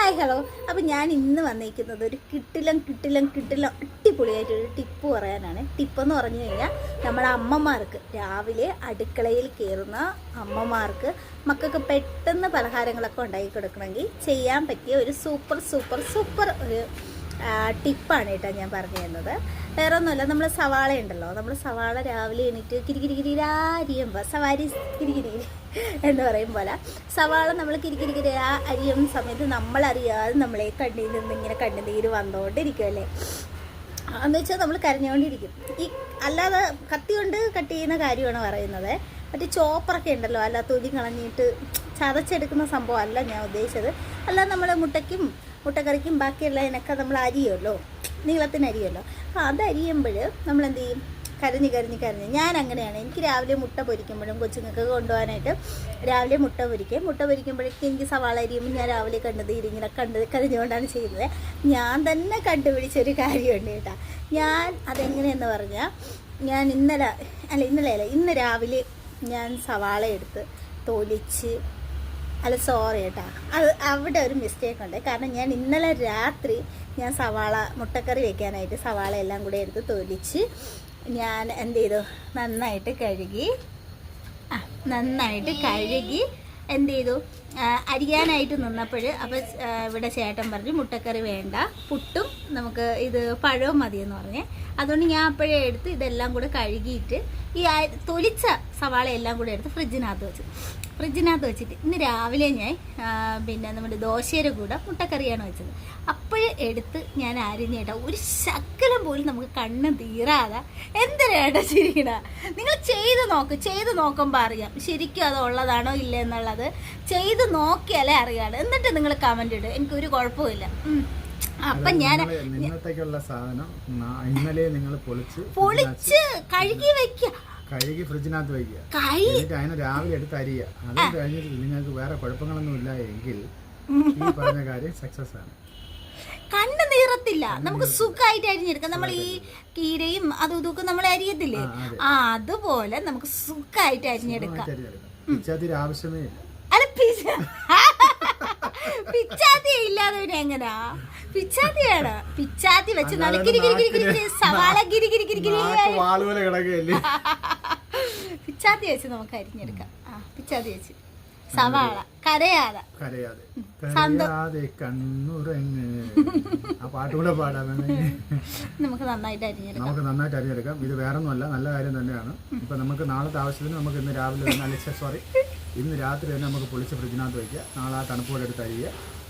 Hi hello. അപ്പം ഞാൻ ഇന്ന് വന്നിരിക്കുന്നത് ഒരു കിട്ടിലം അടിപൊളിയായിട്ടൊരു ടിപ്പ് പറയാനാണ്. ടിപ്പെന്ന് പറഞ്ഞു കഴിഞ്ഞാൽ നമ്മുടെ അമ്മമാർക്ക്, രാവിലെ അടുക്കളയിൽ കയറുന്ന അമ്മമാർക്ക് മക്കൾക്ക് പെട്ടെന്ന് പലഹാരങ്ങളൊക്കെ ഉണ്ടാക്കി കൊടുക്കണമെങ്കിൽ ചെയ്യാൻ പറ്റിയ ഒരു സൂപ്പർ ഒരു ടിപ്പാണ് കേട്ടോ ഞാൻ പറഞ്ഞു തരുന്നത്. വേറെ ഒന്നുമല്ല, നമ്മൾ സവാള ഉണ്ടല്ലോ, നമ്മൾ സവാള രാവിലെ എണീറ്റ് കിരികിരികിരിക്കുമ്പോൾ സവാരി കിരികിരി എന്ന് പറയും പോലെ സവാള നമ്മൾ കിരികിരികിരി അരിയുന്ന സമയത്ത് നമ്മളറിയാതെ നമ്മളെ കണ്ണിൽ നിന്ന് ഇങ്ങനെ കണ്ണുനീര് വന്നുകൊണ്ടിരിക്കുമല്ലേ. എന്ന് വെച്ചാൽ നമ്മൾ കരഞ്ഞുകൊണ്ടിരിക്കും. അല്ലാതെ കത്തി കൊണ്ട് കട്ട് ചെയ്യുന്ന കാര്യമാണ് പറയുന്നത്. മറ്റേ ചോപ്പറൊക്കെ ഉണ്ടല്ലോ, അല്ല തൊലി കളഞ്ഞിട്ട് ചതച്ചെടുക്കുന്ന സംഭവം അല്ല ഞാൻ ഉദ്ദേശിച്ചത്. അല്ല, നമ്മൾ മുട്ടക്കറിക്കും ബാക്കിയുള്ളതിനൊക്കെ നമ്മൾ അരിയുമല്ലോ, നീളത്തിന് അരിയുമല്ലോ. അപ്പോൾ അതരിയുമ്പോൾ നമ്മൾ എന്ത് ചെയ്യും? കരഞ്ഞ് ഞാൻ അങ്ങനെയാണ്. എനിക്ക് രാവിലെ മുട്ട പൊരിക്കുമ്പോഴും കൊച്ചുങ്ങൾക്ക് കൊണ്ടുപോകാനായിട്ട് രാവിലെ മുട്ട പൊരിക്കുമ്പോഴേക്കും എനിക്ക് സവാള അരിയുമ്പോൾ ഞാൻ രാവിലെ ഇങ്ങനെ കരഞ്ഞുകൊണ്ടാണ് ചെയ്യുന്നത്. ഞാൻ തന്നെ കണ്ടുപിടിച്ചൊരു കാര്യമുണ്ട് കേട്ടോ. ഞാൻ അതെങ്ങനെയെന്ന് പറഞ്ഞാൽ, ഞാൻ ഇന്ന് രാവിലെ ഞാൻ സവാള എടുത്ത് തൊലിച്ച്, സോറി കേട്ടോ, അവിടെ ഒരു മിസ്റ്റേക്ക് ഉണ്ട്. കാരണം ഞാൻ ഇന്നലെ രാത്രി ഞാൻ മുട്ടക്കറി വെക്കാനായിട്ട് സവാള എല്ലാം കൂടെ എടുത്ത് തൊലിച്ച് ഞാൻ എന്ത് ചെയ്തു, നന്നായിട്ട് കഴുകി എന്ത് ചെയ്തു, അരിയാനായിട്ട് നിന്നപ്പോൾ അപ്പോൾ ഇവിടെ ചേട്ടൻ പറഞ്ഞു മുട്ടക്കറി വേണ്ട, പുട്ടും നമുക്ക് ഇത് പഴവും മതിയെന്ന് പറഞ്ഞേ. അതുകൊണ്ട് ഞാൻ അപ്പോഴേ എടുത്ത് ഇതെല്ലാം കൂടെ കഴുകിയിട്ട് ഈ തൊലിച്ച സവാള എല്ലാം കൂടെ എടുത്ത് ഫ്രിഡ്ജിനകത്ത് വെച്ചിട്ട് ഇന്ന് രാവിലെ ഞാൻ പിന്നെ നമ്മുടെ ദോശയുടെ കൂടെ മുട്ടക്കറിയാണ് വെച്ചത്. അപ്പോഴേ എടുത്ത് ഞാൻ അരിഞ്ഞേട്ടാ, ഒരു ശകലം പോലും നമുക്ക് കണ്ണ് തീരാതെ. എന്തിനാ ചിരിക്കണ? നിങ്ങൾ ചെയ്ത് നോക്കുമ്പോൾ അറിയാം ശരിക്കും അത് ഉള്ളതാണോ ഇല്ല എന്നുള്ളത്. ചെയ്ത് നോക്കിയാലേ അറിയാതെ. എന്നിട്ട് നിങ്ങൾ കമന്റ് ഇടും, എനിക്കൊരു കുഴപ്പമില്ല. അപ്പൊ ഞാൻ ഇന്നത്തേക്കുള്ള സാധനം ഇന്നലെ നിങ്ങൾ പൊളിച്ച് കഴുകി ഫ്രിഡ്ജിനകത്ത് വയ്ക്കുക. അതിന് രാവിലെ എടുത്ത് അരിയുക. അത് കഴിഞ്ഞിട്ട് നിങ്ങൾക്ക് വേറെ കുഴപ്പങ്ങളൊന്നും ഇല്ല എങ്കിൽ ഈ പറഞ്ഞ കാര്യം സക്സസ് ആണ്. കണ്ണ് നീറത്തില്ല, നമുക്ക് സുഖമായിട്ട് അരിഞ്ഞെടുക്കാം. നമ്മൾ ഈ കീരയും അതും ഇതൊക്കെ നമ്മൾ അരിയത്തില്ലേ, അതുപോലെ നമുക്ക് സുഖമായിട്ട് അരിഞ്ഞെടുക്കാം. ആവശ്യമേ ഇല്ല. പിച്ചാത്തി ഇല്ലാതെ പിന്നെ എങ്ങനാ? പിച്ചാത്തിയാണ്. പിച്ചാത്തി വെച്ച് സവാള പിച്ചാത്തി വെച്ച് നമുക്ക് അരിഞ്ഞെടുക്കാം. പിച്ചാത്തി വെച്ച് സവാള കരയാതെ ആ പാട്ടുകൂടെ പാടാൻ നമുക്ക് നന്നായിട്ട് അരിഞ്ഞെടുക്കാം. ഇത് വേറെ ഒന്നുമല്ല, നല്ല കാര്യം തന്നെയാണ്. ഇപ്പൊ നമുക്ക് നാളത്തെ ആവശ്യത്തിന് നമുക്ക് ഇന്ന് രാവിലെ ഇന്ന് രാത്രി തന്നെ നമുക്ക് പൊളിച്ച് ഫ്രിഡ്ജിനകത്ത് വയ്ക്കുക. നാളെ ആ തണുപ്പോടെ എടുത്ത് അരിയുക.